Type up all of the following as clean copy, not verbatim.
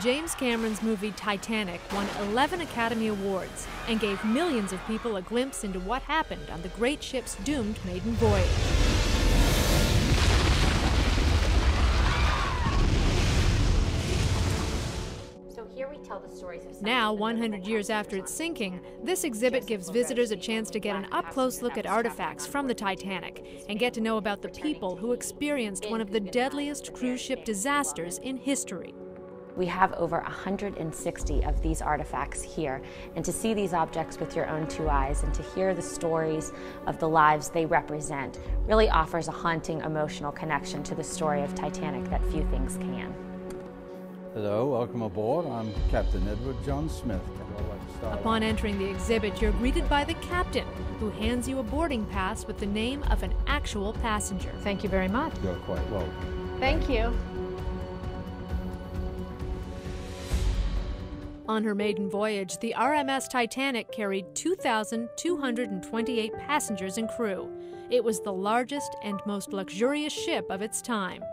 James Cameron's movie Titanic won 11 Academy Awards and gave millions of people a glimpse into what happened on the great ship's doomed maiden voyage. Here we tell the stories of now, 100 years after its sinking, this exhibit gives visitors a chance to get an up-close look at artifacts from the Titanic and get to know about the people who experienced one of the deadliest cruise ship disasters in history. We have over 160 of these artifacts here, and to see these objects with your own two eyes and to hear the stories of the lives they represent really offers a haunting emotional connection to the story of Titanic that few things can. Hello, welcome aboard. I'm Captain Edward John Smith. Upon entering the exhibit, you're greeted by the captain, who hands you a boarding pass with the name of an actual passenger. Thank you very much. You're quite welcome. Thank you. On her maiden voyage, the RMS Titanic carried 2,228 passengers and crew. It was the largest and most luxurious ship of its time.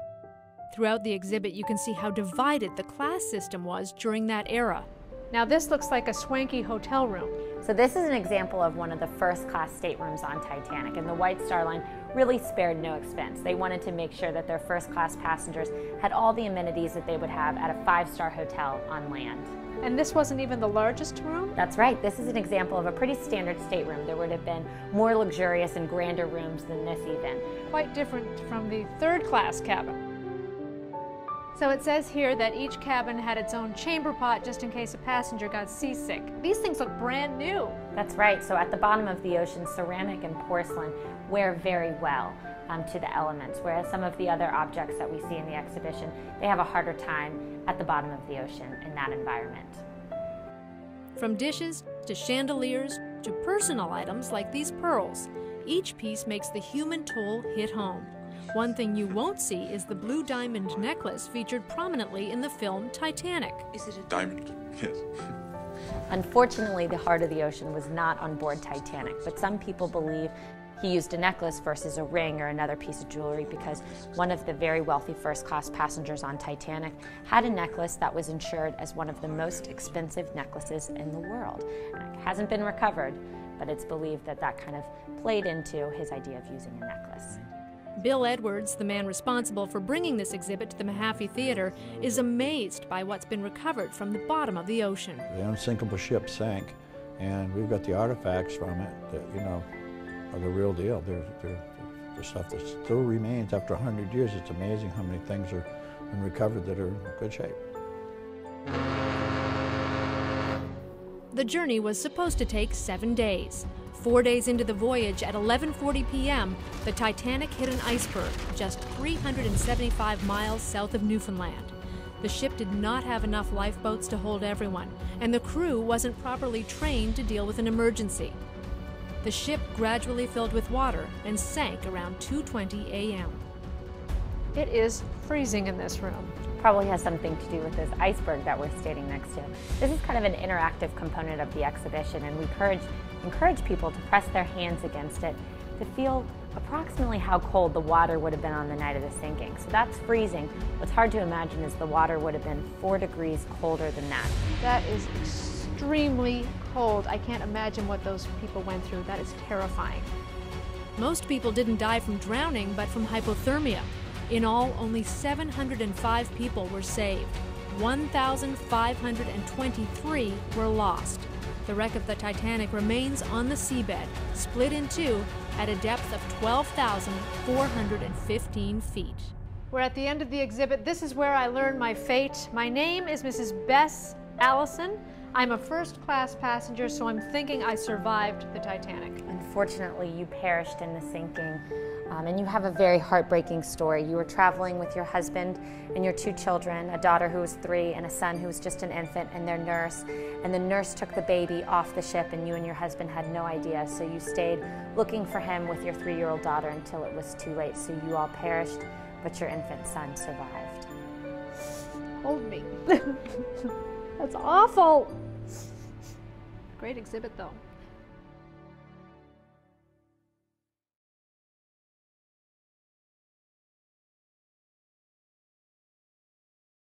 Throughout the exhibit, you can see how divided the class system was during that era. Now this looks like a swanky hotel room. So this is an example of one of the first-class staterooms on Titanic, and the White Star Line really spared no expense. They wanted to make sure that their first-class passengers had all the amenities that they would have at a five-star hotel on land. And this wasn't even the largest room? That's right. This is an example of a pretty standard stateroom. There would have been more luxurious and grander rooms than this even. Quite different from the third-class cabin. So it says here that each cabin had its own chamber pot just in case a passenger got seasick. These things look brand new. That's right. So at the bottom of the ocean, ceramic and porcelain wear very well to the elements, whereas some of the other objects that we see in the exhibition, they have a harder time at the bottom of the ocean in that environment. From dishes to chandeliers to personal items like these pearls, each piece makes the human toll hit home. One thing you won't see is the blue diamond necklace featured prominently in the film Titanic. Is it a diamond? Yes. Unfortunately, the heart of the ocean was not on board Titanic, but some people believe he used a necklace versus a ring or another piece of jewelry because one of the very wealthy first-class passengers on Titanic had a necklace that was insured as one of the most expensive necklaces in the world. It hasn't been recovered, but it's believed that that kind of played into his idea of using a necklace. Bill Edwards, the man responsible for bringing this exhibit to the Mahaffey Theater, is amazed by what's been recovered from the bottom of the ocean. The unsinkable ship sank, and we've got the artifacts from it that, you know, are the real deal. They're the stuff that still remains after 100 years. It's amazing how many things are been recovered that are in good shape. The journey was supposed to take 7 days. 4 days into the voyage, at 11:40 p.m., the Titanic hit an iceberg just 375 miles south of Newfoundland. The ship did not have enough lifeboats to hold everyone, and the crew wasn't properly trained to deal with an emergency. The ship gradually filled with water and sank around 2:20 a.m. It is freezing in this room. Probably has something to do with this iceberg that we're standing next to. This is kind of an interactive component of the exhibition, and we encourage people to press their hands against it to feel approximately how cold the water would have been on the night of the sinking. So that's freezing. What's hard to imagine is the water would have been 4 degrees colder than that. That is extremely cold. I can't imagine what those people went through. That is terrifying. Most people didn't die from drowning, but from hypothermia. In all, only 705 people were saved. 1,523 were lost. The wreck of the Titanic remains on the seabed, split in two at a depth of 12,415 feet. We're at the end of the exhibit. This is where I learned my fate. My name is Mrs. Bess Allison. I'm a first-class passenger, so I'm thinking I survived the Titanic. Unfortunately, you perished in the sinking, and you have a very heartbreaking story. You were traveling with your husband and your 2 children, a daughter who was 3 and a son who was just an infant, and their nurse. And the nurse took the baby off the ship, and you and your husband had no idea, so you stayed looking for him with your 3-year-old daughter until it was too late. So you all perished, but your infant son survived. Hold me. That's awful. Great exhibit, though.